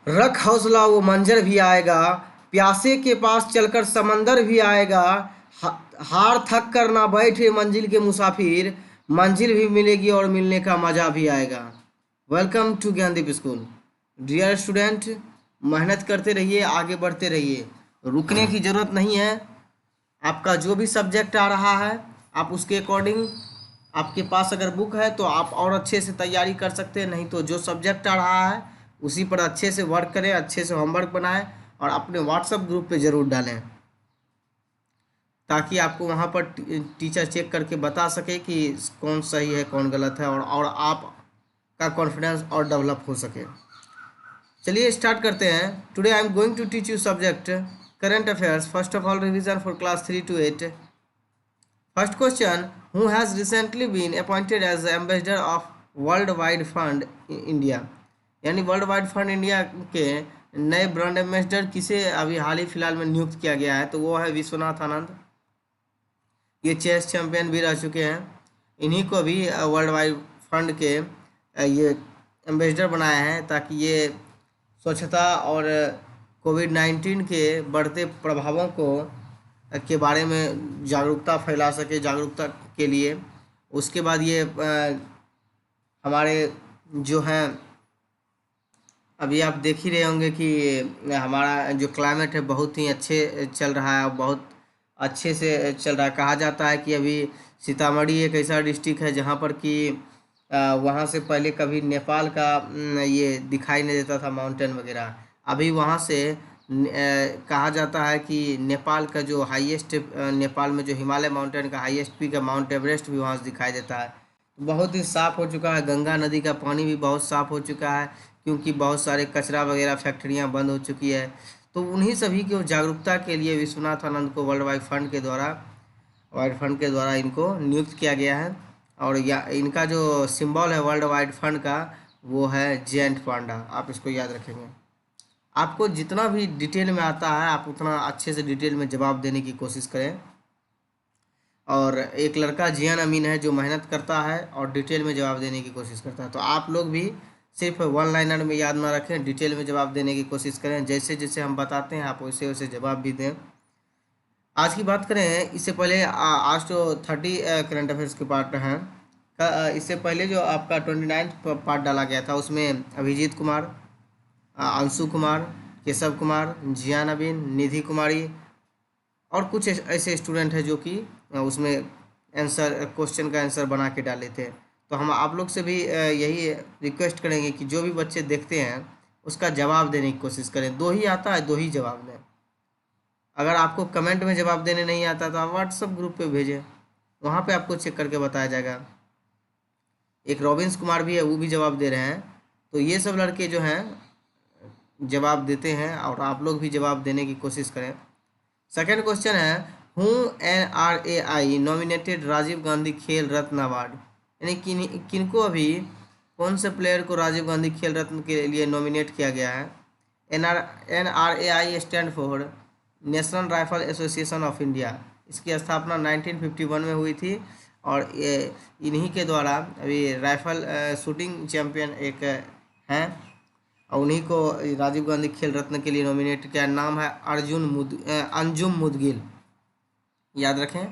रख हौसला वो मंजर भी आएगा, प्यासे के पास चलकर समंदर भी आएगा। हार थक कर ना बैठे मंजिल के मुसाफिर, मंजिल भी मिलेगी और मिलने का मजा भी आएगा। Welcome to Gyandeep school. Dear student, मेहनत करते रहिए, आगे बढ़ते रहिए, रुकने की ज़रूरत नहीं है। आपका जो भी सब्जेक्ट आ रहा है, आप उसके अकॉर्डिंग, आपके पास अगर बुक है तो आप और अच्छे से तैयारी कर सकते हैं, नहीं तो जो सब्जेक्ट आ रहा है उसी पर अच्छे से वर्क करें, अच्छे से होमवर्क बनाएं और अपने व्हाट्सएप ग्रुप पे ज़रूर डालें, ताकि आपको वहाँ पर टीचर चेक करके बता सके कि कौन सही है कौन गलत है, और आपका कॉन्फिडेंस और डेवलप हो सके। चलिए स्टार्ट करते हैं। Today I am going to teach you subject current affairs. First of all, revision for class 3 to 8। First question: Who has recently been appointed as the ambassador of World Wide Fund India? यानी world wide fund India के नए brand ambassador किसे अभी हाल ही फिलहाल में नियुक्त किया गया है? तो वो है विश्वनाथ आनंद। ये चेस चैंपियन भी रह चुके हैं। इन्हीं को भी वर्ल्ड वाइड फंड के ये एम्बेसडर बनाया है, ताकि ये स्वच्छता और कोविड-19 के बढ़ते प्रभावों को के बारे में जागरूकता फैला सके, जागरूकता के लिए। उसके बाद ये हमारे जो हैं, अभी आप देख ही रहे होंगे कि हमारा जो क्लाइमेट है बहुत ही अच्छे चल रहा है, बहुत अच्छे से चल रहा है। कहा जाता है कि अभी सीतामढ़ी एक ऐसा डिस्ट्रिक्ट है जहाँ पर कि वहाँ से पहले कभी नेपाल का ये दिखाई नहीं देता था माउंटेन वगैरह। अभी वहाँ से कहा जाता है कि नेपाल का जो हाईएस्ट, नेपाल में जो हिमालय माउंटेन का हाईएस्ट पीक है माउंट एवरेस्ट भी वहाँ से दिखाई देता है। बहुत ही साफ़ हो चुका है। गंगा नदी का पानी भी बहुत साफ़ हो चुका है, क्योंकि बहुत सारे कचरा वगैरह फैक्ट्रियाँ बंद हो चुकी है। तो उन्हीं सभी की जागरूकता के लिए विश्वनाथ आनंद को वर्ल्ड फंड के द्वारा इनको नियुक्त किया गया है। और या इनका जो सिंबल है वर्ल्ड वाइड फंड का, वो है जयंत पांडा। आप इसको याद रखेंगे। आपको जितना भी डिटेल में आता है आप उतना अच्छे से डिटेल में जवाब देने की कोशिश करें। और एक लड़का जियान अमीन है जो मेहनत करता है और डिटेल में जवाब देने की कोशिश करता है। तो आप लोग भी सिर्फ वन लाइनर में याद ना रखें, डिटेल में जवाब देने की कोशिश करें। जैसे जैसे हम बताते हैं आप वैसे वैसे जवाब भी दें। आज की बात करें, इससे पहले आज तो 30 करंट अफेयर्स के पार्ट हैं। इससे पहले जो आपका 29 पार्ट डाला गया था उसमें अभिजीत कुमार, अंशु कुमार, केशव कुमार, जियान अमीन, निधि कुमारी और कुछ ऐसे स्टूडेंट हैं जो कि उसमें आंसर, क्वेश्चन का आंसर बना के डाले थे। तो हम आप लोग से भी यही रिक्वेस्ट करेंगे कि जो भी बच्चे देखते हैं उसका जवाब देने की कोशिश करें। दो ही आता है, दो ही जवाब दें। अगर आपको कमेंट में जवाब देने नहीं आता तो आप व्हाट्सएप ग्रुप पे भेजें, वहाँ पे आपको चेक करके बताया जाएगा। एक रॉबिन्स कुमार भी है, वो भी जवाब दे रहे हैं। तो ये सब लड़के जो हैं जवाब देते हैं, और आप लोग भी जवाब देने की कोशिश करें। सेकेंड क्वेश्चन है, who NRAI nominated Rajiv Gandhi Khel Ratna award? यानी किनको अभी, कौन से प्लेयर को राजीव गांधी खेल रत्न के लिए नॉमिनेट किया गया है? NRAI stand for national rifle association of India. इसकी स्थापना 1951 में हुई थी, और ये इन्हीं के द्वारा अभी राइफल शूटिंग चैंपियन एक हैं, और उन्हीं को राजीव गांधी खेल रत्न के लिए नॉमिनेट किया। नाम है अंजुम मुदगिल। याद रखें,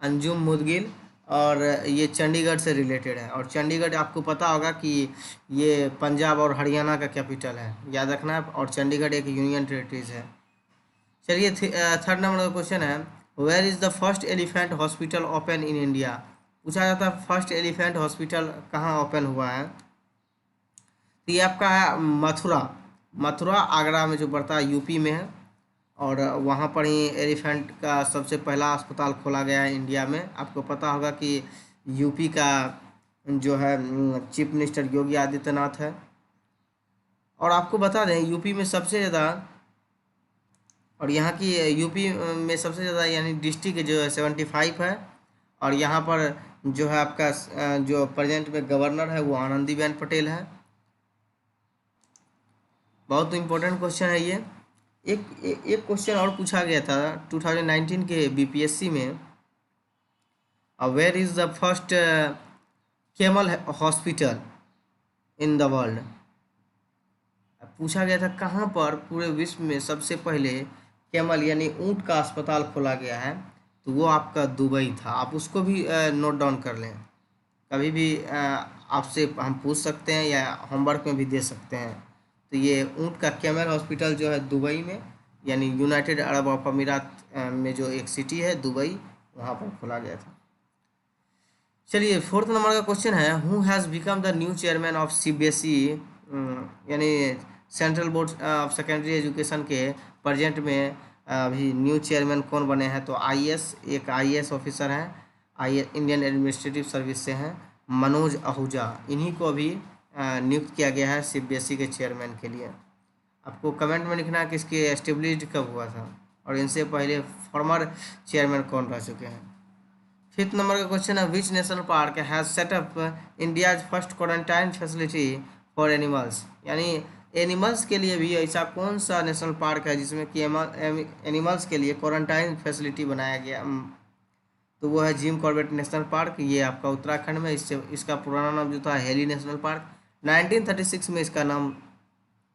अंजुम मुदगिल। और ये चंडीगढ़ से रिलेटेड है, और चंडीगढ़ आपको पता होगा कि ये पंजाब और हरियाणा का कैपिटल है, याद रखना। और चंडीगढ़ एक यूनियन टेरिटरीज है। चलिए थर्ड नंबर का क्वेश्चन है, where is the first elephant hospital open in India? पूछा जाता है फर्स्ट एलिफेंट हॉस्पिटल कहाँ ओपन हुआ है? तो ये आपका है मथुरा। मथुरा आगरा में जो पड़ता है, यूपी में है। और वहाँ पर ही एलिफेंट का सबसे पहला अस्पताल खोला गया है इंडिया में। आपको पता होगा कि यूपी का जो है चीफ मिनिस्टर योगी आदित्यनाथ है। और आपको बता दें यूपी में सबसे ज़्यादा, और यहाँ की यूपी में सबसे ज़्यादा यानी डिस्ट्रिक्ट जो है 75 है। और यहाँ पर जो है आपका जो प्रेजेंट में गवर्नर है वो आनंदीबेन पटेल है। बहुत इम्पोर्टेंट क्वेश्चन है ये। एक क्वेश्चन और पूछा गया था 2019 के बीपीएससी में, where is the first camel hospital in the world? पूछा गया था कहाँ पर पूरे विश्व में सबसे पहले कैमल यानी ऊँट का अस्पताल खोला गया है, तो वो आपका दुबई था। आप उसको भी नोट डाउन कर लें, कभी भी आपसे हम पूछ सकते हैं या होमवर्क में भी दे सकते हैं। तो ये ऊँट का कैमल हॉस्पिटल जो है दुबई में, यानी यूनाइटेड अरब ऑफ अमीरात में जो एक सिटी है दुबई, वहाँ पर खोला गया था। चलिए, फोर्थ नंबर का क्वेश्चन है, who has become the new chairman of CBSE यानी central board of secondary education के प्रेजेंट में अभी न्यू चेयरमैन कौन बने हैं? तो आईएएस, एक आईएएस ऑफिसर हैं, आई इंडियन एडमिनिस्ट्रेटिव सर्विस से हैं, मनोज आहूजा। इन्हीं को अभी नियुक्त किया गया है सीबीएसई के चेयरमैन के लिए। आपको कमेंट में लिखना है कि इसकी एस्टेब्लिश्ड कब हुआ था और इनसे पहले फॉर्मर चेयरमैन कौन रह चुके हैं। फिफ्थ नंबर का क्वेश्चन है, which national park has setup India's first quarantine facility for animals? यानी एनिमल्स के लिए भी ऐसा कौन सा नेशनल पार्क है जिसमें कि एनिमल्स के लिए क्वारंटाइन फैसिलिटी बनाया गया? तो वो है जिम कॉर्बेट नेशनल पार्क। ये आपका उत्तराखंड में, इससे इसका पुराना नाम जो था हेली नेशनल पार्क। 1936 में इसका नाम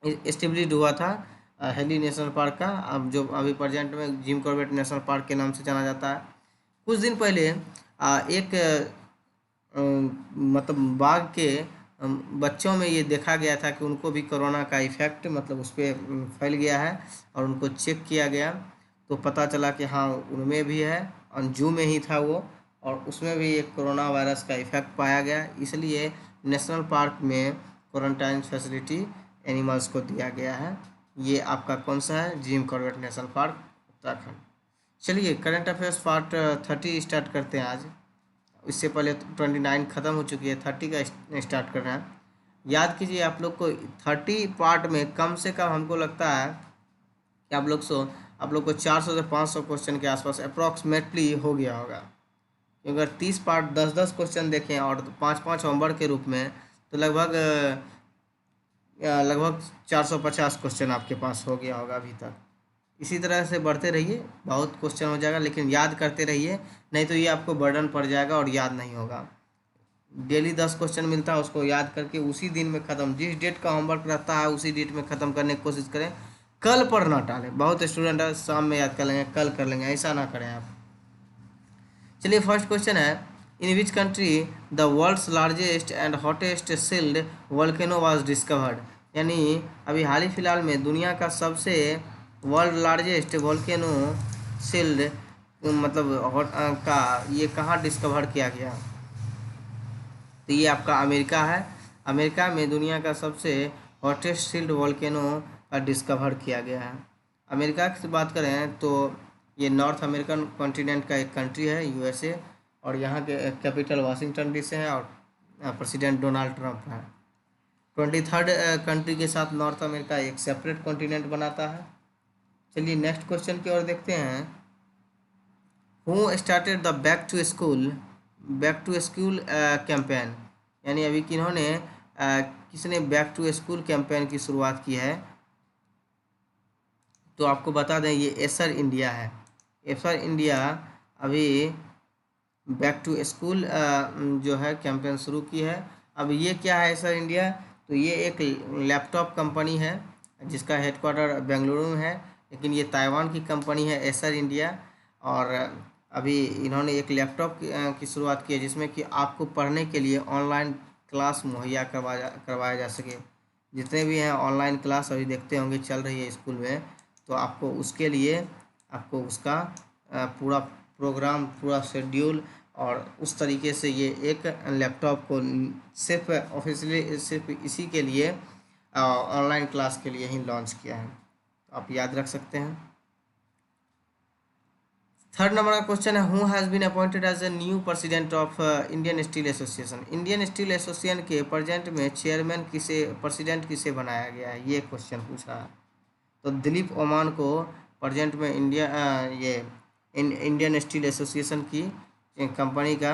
एस्टेब्लिश हुआ था हेली नेशनल पार्क का, अब जो अभी प्रेजेंट में जिम कॉर्बेट नेशनल पार्क के नाम से जाना जाता है। कुछ दिन पहले एक मतलब बाघ के बच्चों में ये देखा गया था कि उनको भी कोरोना का इफ़ेक्ट मतलब उस पर फैल गया है और उनको चेक किया गया तो पता चला कि हाँ उनमें भी है, और जू में ही था वो, और उसमें भी एक कोरोना वायरस का इफ़ेक्ट पाया गया। इसलिए नेशनल पार्क में क्वारंटाइन फैसिलिटी एनिमल्स को दिया गया है। ये आपका कौन सा है? Jim Corbett national park, Uttarakhand. चलिए, करंट अफेयर्स पार्ट 30 स्टार्ट करते हैं आज। इससे पहले 29 ख़त्म हो चुकी है, 30 का स्टार्ट करना है। याद कीजिए, आप लोग को 30 पार्ट में कम से कम हमको लगता है कि आप लोग को 400 से 500 क्वेश्चन के आसपास अप्रॉक्सीमेटली हो गया होगा। क्योंकि अगर 30 पार्ट 10-10 क्वेश्चन देखें और 5-5 होमवर्क के रूप में, तो लगभग 450 क्वेश्चन आपके पास हो गया होगा अभी तक। इसी तरह से बढ़ते रहिए, बहुत क्वेश्चन हो जाएगा, लेकिन याद करते रहिए, नहीं तो ये आपको बर्डन पड़ जाएगा और याद नहीं होगा। डेली 10 क्वेश्चन मिलता है, उसको याद करके उसी दिन में ख़त्म, जिस डेट का होमवर्क रहता है उसी डेट में ख़त्म करने की कोशिश करें। कल पर ना टालें। बहुत स्टूडेंट है शाम में याद कर लेंगे, कल कर लेंगे, ऐसा ना करें आप। चलिए, फर्स्ट क्वेश्चन है, in which country the world's largest and hottest sealed volcano was discovered? यानी अभी हाल ही फिलहाल में दुनिया का सबसे वर्ल्ड लार्जेस्ट वोल्केनो सील्ड मतलब का ये कहाँ डिस्कवर किया गया? तो ये आपका अमेरिका है। अमेरिका में दुनिया का सबसे हॉटेस्ट सील्ड वोल्केनो का डिस्कवर किया गया है। अमेरिका की बात करें तो ये नॉर्थ अमेरिकन कॉन्टिनेंट का एक कंट्री है, यूएसए, और यहाँ के कैपिटल वाशिंगटन डीसी है और प्रेसिडेंट डोनाल्ड ट्रंप है। 23rd कंट्री के साथ नॉर्थ अमेरिका एक सेपरेट कॉन्टिनेंट बनाता है। चलिए, नेक्स्ट क्वेश्चन की ओर देखते हैं। Who started the back to school campaign? यानी अभी किन्होंने किसने बैक टू स्कूल कैंपेन की शुरुआत की है? तो आपको बता दें, ये एसर इंडिया है। एसर इंडिया अभी बैक टू स्कूल जो है कैंपेन शुरू की है। अब ये क्या है एसर इंडिया? तो ये एक लैपटॉप कंपनी है जिसका हेडक्वार्टर बेंगलुरु में है, लेकिन ये ताइवान की कंपनी है एसर इंडिया। और अभी इन्होंने एक लैपटॉप की शुरुआत की है जिसमें कि आपको पढ़ने के लिए ऑनलाइन क्लास मुहैया करवाया जा सके। जितने भी हैं ऑनलाइन क्लास अभी देखते होंगे चल रही है स्कूल में, तो आपको उसके लिए आपको उसका पूरा प्रोग्राम, पूरा शेड्यूल, और उस तरीके से ये एक लैपटॉप को सिर्फ ऑफिशियली सिर्फ इसी के लिए ऑनलाइन क्लास के लिए ही लॉन्च किया है, तो आप याद रख सकते हैं। थर्ड नंबर का क्वेश्चन है, who has been appointed as a new president of Indian Steel Association? Indian Steel Association के प्रेजेंट में चेयरमैन प्रेसिडेंट किसे बनाया गया है? ये क्वेश्चन पूछा है। तो दिलीप ओमान को प्रेजेंट में इंडियन स्टील एसोसिएशन की कंपनी का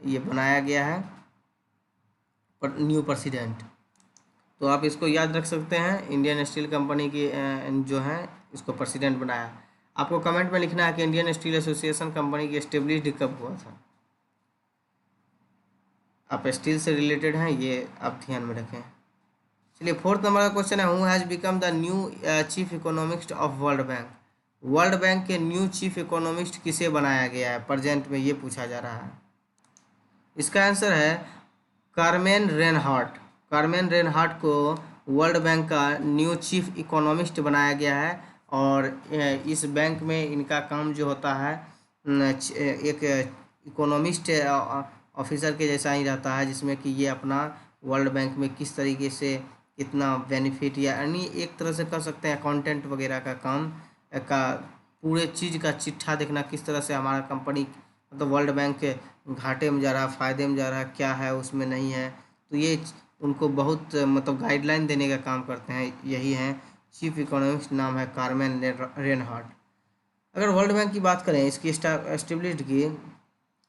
ये बनाया गया है न्यू प्रेसिडेंट। तो आप इसको याद रख सकते हैं, इंडियन स्टील कंपनी की जो है इसको प्रेसिडेंट बनाया। आपको कमेंट में लिखना है कि इंडियन स्टील एसोसिएशन कंपनी की एस्टेब्लिश्ड कब हुआ था। आप स्टील से रिलेटेड हैं, ये आप ध्यान में रखें। चलिए फोर्थ नंबर का क्वेश्चन है, who has become the new chief economist of world bank. World bank के न्यू चीफ इकोनॉमिस्ट किसे बनाया गया है प्रेजेंट में, ये पूछा जा रहा है। इसका आंसर है कार्मेन रेनहार्ट। कार्मेन रेनहार्ट को वर्ल्ड बैंक का न्यू चीफ इकोनॉमिस्ट बनाया गया है। और इस बैंक में इनका काम जो होता है एक इकोनॉमिस्ट ऑफिसर के जैसा ही रहता है, जिसमें कि ये अपना वर्ल्ड बैंक में किस तरीके से कितना बेनिफिट या यानी एक तरह से कर सकते हैं अकाउंटेंट वगैरह का काम का पूरे चीज़ का चिट्ठा देखना, किस तरह से हमारा कंपनी मतलब वर्ल्ड बैंक घाटे में जा रहा है, फ़ायदे में जा रहा है, क्या है उसमें नहीं है। तो ये उनको बहुत मतलब गाइडलाइन देने का काम करते हैं, यही हैं चीफ इकोनॉमिस्ट, नाम है कार्मेन रेनहार्ट। अगर वर्ल्ड बैंक की बात करें इसकी एस्टेब्लिश्ड की,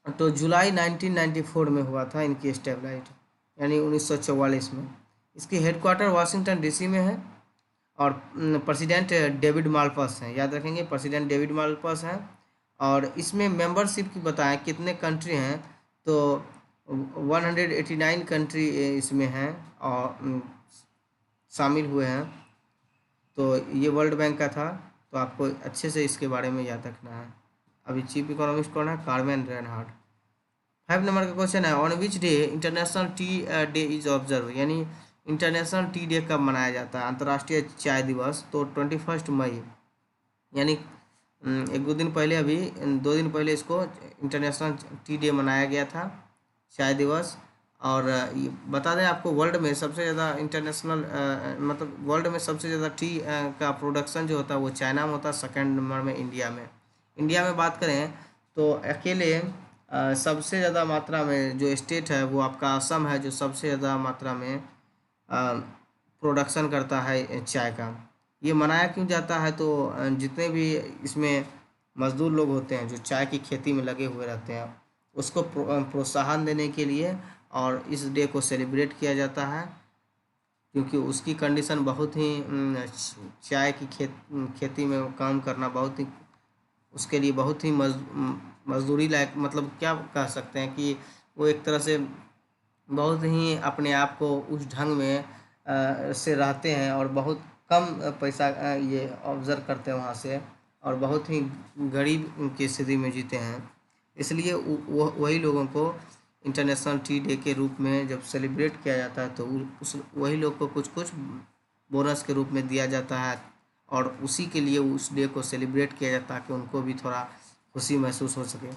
तो जुलाई 1994 में हुआ था इनकी एस्टेब्लिश्ड, यानी 1944 में। इसकी हेडक्वार्टर वाशिंगटन डीसी में है और प्रेसिडेंट डेविड मालपास हैं, याद रखेंगे प्रेसिडेंट डेविड मालपास हैं। और इसमें मेंबरशिप की बताएं कितने कंट्री हैं, तो 189 कंट्री इसमें हैं और शामिल हुए हैं। तो ये वर्ल्ड बैंक का था, तो आपको अच्छे से इसके बारे में याद रखना है। अभी चीफ इकोनॉमिस्ट कौन है, कार्मेन रेनहार्ट। 5 नंबर का क्वेश्चन है, on which day international T day is observe, यानी इंटरनेशनल टी डे कब मनाया जाता है, अंतर्राष्ट्रीय चाय दिवस। तो 21 मई, यानी एक दो दिन पहले, अभी 2 दिन पहले इसको इंटरनेशनल टी डे मनाया गया था, चाय दिवस। और ये बता दें आपको, वर्ल्ड में सबसे ज़्यादा इंटरनेशनल मतलब वर्ल्ड में सबसे ज़्यादा टी का प्रोडक्शन जो होता है वो चाइना में होता है, सेकेंड नंबर में इंडिया में। इंडिया में बात करें तो अकेले सबसे ज़्यादा मात्रा में जो स्टेट है वो आपका असम है, जो सबसे ज़्यादा मात्रा में प्रोडक्शन करता है चाय का। ये मनाया क्यों जाता है, तो जितने भी इसमें मज़दूर लोग होते हैं जो चाय की खेती में लगे हुए रहते हैं, उसको प्रोत्साहन देने के लिए और इस डे को सेलिब्रेट किया जाता है, क्योंकि उसकी कंडीशन बहुत ही चाय की खेती में काम करना बहुत ही उसके लिए बहुत ही मजदूरी लायक, मतलब क्या कह सकते हैं कि वो एक तरह से बहुत ही अपने आप को उस ढंग में से रहते हैं और बहुत कम पैसा ये ऑब्ज़र्व करते हैं वहाँ से, और बहुत ही गरीब की स्थिति में जीते हैं। इसलिए वही लोगों को इंटरनेशनल टी डे के रूप में जब सेलिब्रेट किया जाता है तो उस वही लोग को कुछ कुछ बोनस के रूप में दिया जाता है, और उसी के लिए उस डे को सेलिब्रेट किया जाता है ताकि उनको भी थोड़ा खुशी महसूस हो सके।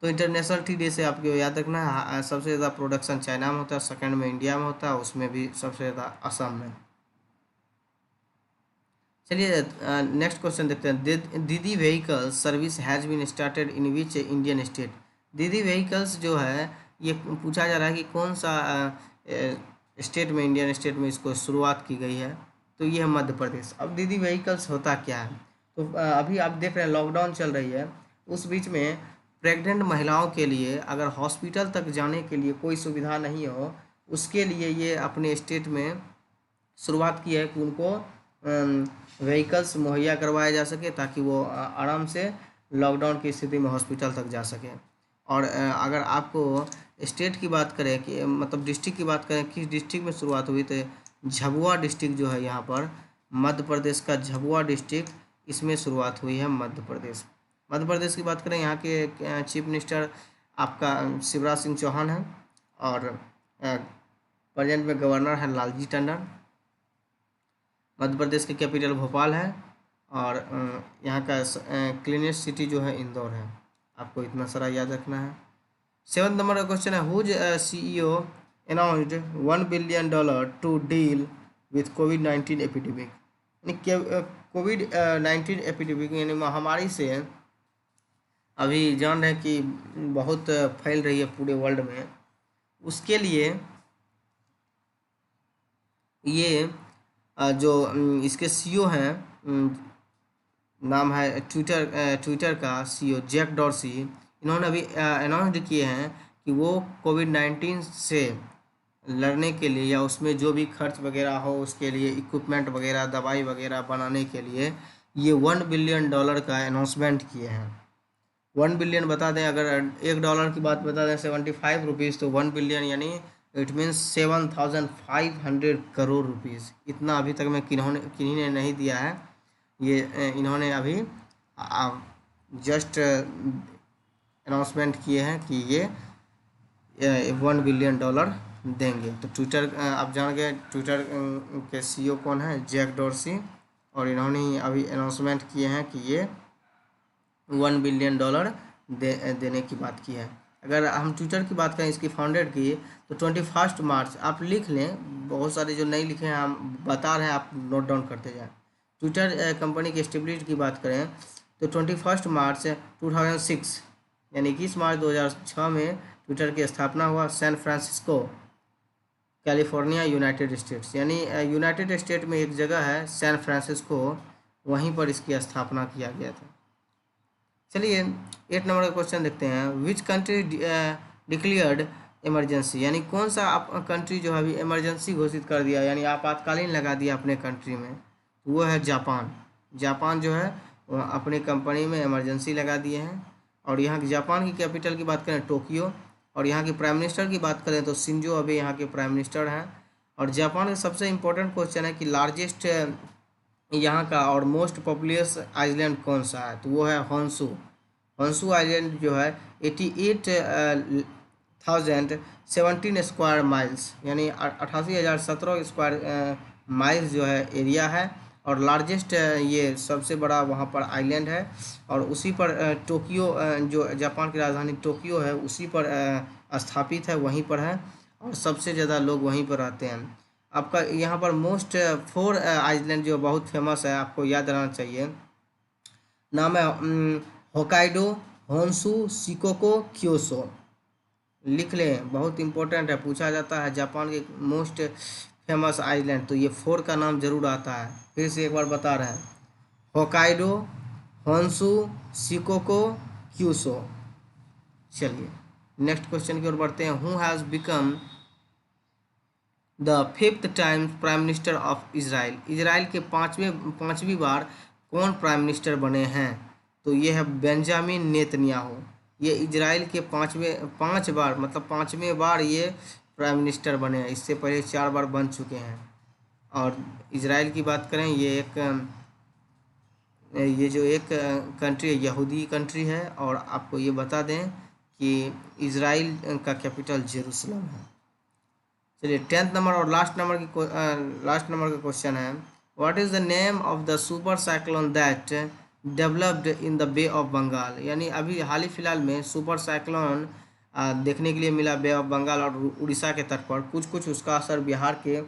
तो इंटरनेशनल टी डे से आपको याद रखना है, सबसे ज़्यादा प्रोडक्शन चाइना में होता है, सेकंड में इंडिया में होता है, उसमें भी सबसे ज़्यादा असम में। चलिए नेक्स्ट क्वेश्चन देखते हैं, Didi vehicles service has been started in which Indian state. Didi vehicles जो है ये पूछा जा रहा है कि कौन सा स्टेट में, इंडियन स्टेट में इसको शुरुआत की गई है, तो ये है मध्य प्रदेश। अब दीदी व्हीकल्स होता क्या है, तो अभी आप देख रहे हैं लॉकडाउन चल रही है, उस बीच में प्रेग्नेंट महिलाओं के लिए अगर हॉस्पिटल तक जाने के लिए कोई सुविधा नहीं हो, उसके लिए ये अपने स्टेट में शुरुआत की है कि उनको व्हीकल्स मुहैया करवाया जा सके ताकि वो आराम से लॉकडाउन की स्थिति में हॉस्पिटल तक जा सकें। और अगर आपको स्टेट की बात करें कि मतलब डिस्ट्रिक्ट की बात करें, किस डिस्ट्रिक्ट में शुरुआत हुई, तो झाबुआ डिस्ट्रिक्ट जो है यहाँ पर मध्य प्रदेश का झाबुआ डिस्ट्रिक्ट, इसमें शुरुआत हुई है मध्य प्रदेश। मध्य प्रदेश की बात करें, यहाँ के चीफ मिनिस्टर आपका शिवराज सिंह चौहान हैं और प्रेजेंट में गवर्नर हैं लालजी टंडन। मध्य प्रदेश की कैपिटल भोपाल है और यहाँ का क्लीनेस्ट सिटी जो है इंदौर है। आपको इतना सारा याद रखना है। 7 नंबर का क्वेश्चन है, whose CEO announced $1 billion to deal with कोविड-19 एपिडेमिक। यानी कोविड-19 एपिडेमिक यानी महामारी से अभी जान रहे हैं कि बहुत फैल रही है पूरे वर्ल्ड में, उसके लिए ये जो इसके CEO हैं, नाम है ट्विटर का CEO जैक डॉर्सी, इन्होंने अभी अनाउंस किए हैं कि वो कोविड-19 से लड़ने के लिए या उसमें जो भी खर्च वगैरह हो उसके लिए इक्विपमेंट वगैरह, दवाई वगैरह बनाने के लिए ये $1 बिलियन का अनाउंसमेंट किए हैं। 1 बिलियन बता दें, अगर $1 की बात बता दें 75 रुपीज़, तो 1 बिलियन यानी इट मीन्स 7,500 करोड़ रुपीज़। इतना अभी तक में किन्हीं ने नहीं दिया है। ये इन्होंने अभी जस्ट अनाउंसमेंट किए हैं कि ये $1 बिलियन देंगे। तो ट्विटर आप जान गए ट्विटर के CEO कौन है, जैक डॉर्सी, और इन्होंने ही अभी अनाउंसमेंट किए हैं कि ये $1 बिलियन देने की बात की है। अगर हम ट्विटर की बात करें इसकी फाउंडेड की, तो 21 मार्च आप लिख लें, बहुत सारे जो नहीं लिखे हैं हम बता रहे हैं, आप नोट डाउन करते जाएं। ट्विटर कंपनी की एस्टेब्लिश की बात करें तो 21 मार्च 2006 यानी 21 मार्च 2006 में ट्विटर की स्थापना हुआ San Francisco, California, United States. यानी यूनाइटेड स्टेट में एक जगह है सैन फ्रांसिस्को, वहीं पर इसकी स्थापना किया गया था। चलिए 8 नंबर का क्वेश्चन देखते हैं। विच कंट्री डिक्लेयर्ड इमरजेंसी, यानी कौन सा कंट्री जो है अभी इमरजेंसी घोषित कर दिया, यानी आपातकालीन लगा दिया अपने कंट्री में, वो है जापान। जापान जो है वह अपनी कंपनी में इमरजेंसी लगा दिए हैं। और यहाँ की जापान की कैपिटल की बात करें टोक्यो, और यहाँ के प्राइम मिनिस्टर की बात करें तो शिंजो अबे यहाँ के प्राइम मिनिस्टर हैं। और जापान का सबसे इम्पोर्टेंट क्वेश्चन है कि लार्जेस्ट यहाँ का और मोस्ट पॉपुलस आइलैंड कौन सा है, तो वो है होन्शु। होन्शु आइलैंड जो है 88,017 स्क्वायर माइल्स, यानी 88,017 स्क्वायर माइल्स जो है एरिया है, और लार्जेस्ट ये सबसे बड़ा वहाँ पर आइलैंड है। और उसी पर टोक्यो जो जापान की राजधानी टोक्यो है उसी पर स्थापित है, वहीं पर है, और सबसे ज़्यादा लोग वहीं पर रहते हैं। आपका यहाँ पर मोस्ट 4 आइलैंड जो बहुत फेमस है, आपको याद रहना चाहिए। नाम है होकाइडो, होन्शु, शिकोको, क्योसो। लिख लें, बहुत इंपॉर्टेंट है, पूछा जाता है जापान के मोस्ट फेमस आइलैंड, तो ये 4 का नाम जरूर आता है। फिर से एक बार बता रहे हैं, होकाइडो, होन्शु, शिकोको, क्यूसो। चलिए नेक्स्ट क्वेश्चन की ओर बढ़ते हैं। Who has become the 5th time prime minister of Israel, Israel के पाँचवीं बार कौन प्राइम मिनिस्टर बने हैं, तो ये है बेंजामिन नेतन्याहू। ये इजराइल के 5 बार मतलब 5वें बार ये प्राइम मिनिस्टर बने हैं, इससे पहले 4 बार बन चुके हैं। और इजराइल की बात करें, ये जो एक कंट्री है यहूदी कंट्री है, और आपको ये बता दें कि इजराइल का कैपिटल जेरूसलम है। चलिए 10th नंबर और लास्ट नंबर का क्वेश्चन है, what is the name of the super cyclone that developed in the Bay of Bengal, यानी अभी हाल ही फिलहाल में सुपर साइक्लोन देखने के लिए मिला बे ऑफ बंगाल और उड़ीसा के तट पर। कुछ उसका असर बिहार के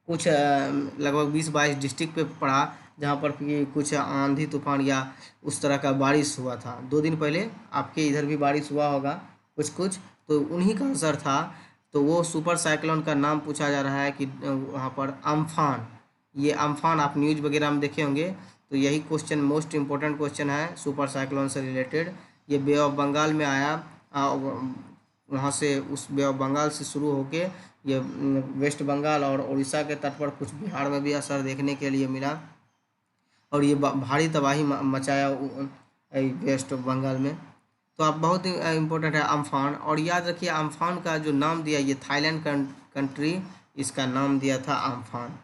कुछ लगभग 20-22 डिस्ट्रिक्ट पे पड़ा, जहाँ पर कि कुछ आंधी तूफान या उस तरह का बारिश हुआ था। 2 दिन पहले आपके इधर भी बारिश हुआ होगा कुछ, तो उन्हीं का असर था। तो वो सुपर साइक्लोन का नाम पूछा जा रहा है कि वहाँ पर अम्फान, ये अम्फान आप न्यूज़ वगैरह में देखे होंगे। तो यही क्वेश्चन मोस्ट इम्पोर्टेंट क्वेश्चन है सुपर साइक्लोन से रिलेटेड। ये बे ऑफ बंगाल में आया, वहाँ से उस बे ऑफ बंगाल से शुरू होके ये वेस्ट बंगाल और उड़ीसा के तट पर कुछ बिहार में भी असर देखने के लिए मिला, और ये भारी तबाही मचाया वेस्ट बंगाल में। तो आप बहुत इम्पोर्टेंट है अम्फान, और याद रखिए अम्फान का जो नाम दिया, ये थाईलैंड कंट्री इसका नाम दिया था अम्फान।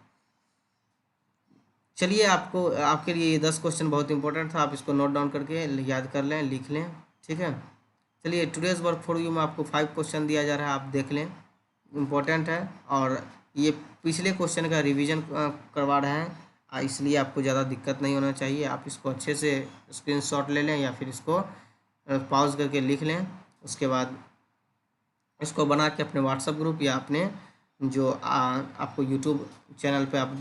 चलिए आपके लिए ये 10 क्वेश्चन बहुत इंपॉर्टेंट था, आप इसको नोट डाउन करके याद कर लें, लिख लें, ठीक है। चलिए टुडेज़ वर्क फॉर यू में आपको 5 क्वेश्चन दिया जा रहा है, आप देख लें, इम्पोर्टेंट है। और ये पिछले क्वेश्चन का रिवीजन करवा रहे हैं, इसलिए आपको ज़्यादा दिक्कत नहीं होना चाहिए। आप इसको अच्छे से स्क्रीनशॉट ले लें या फिर इसको पॉज करके लिख लें, उसके बाद इसको बना के अपने व्हाट्सएप ग्रुप या अपने जो आपको यूट्यूब चैनल पे आप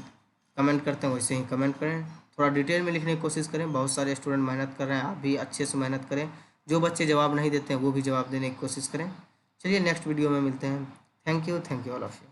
कमेंट करते हैं वैसे ही कमेंट करें। थोड़ा डिटेल में लिखने की कोशिश करें, बहुत सारे स्टूडेंट मेहनत कर रहे हैं, आप भी अच्छे से मेहनत करें। जो बच्चे जवाब नहीं देते हैं वो भी जवाब देने की कोशिश करें। चलिए नेक्स्ट वीडियो में मिलते हैं। Thank you all of you.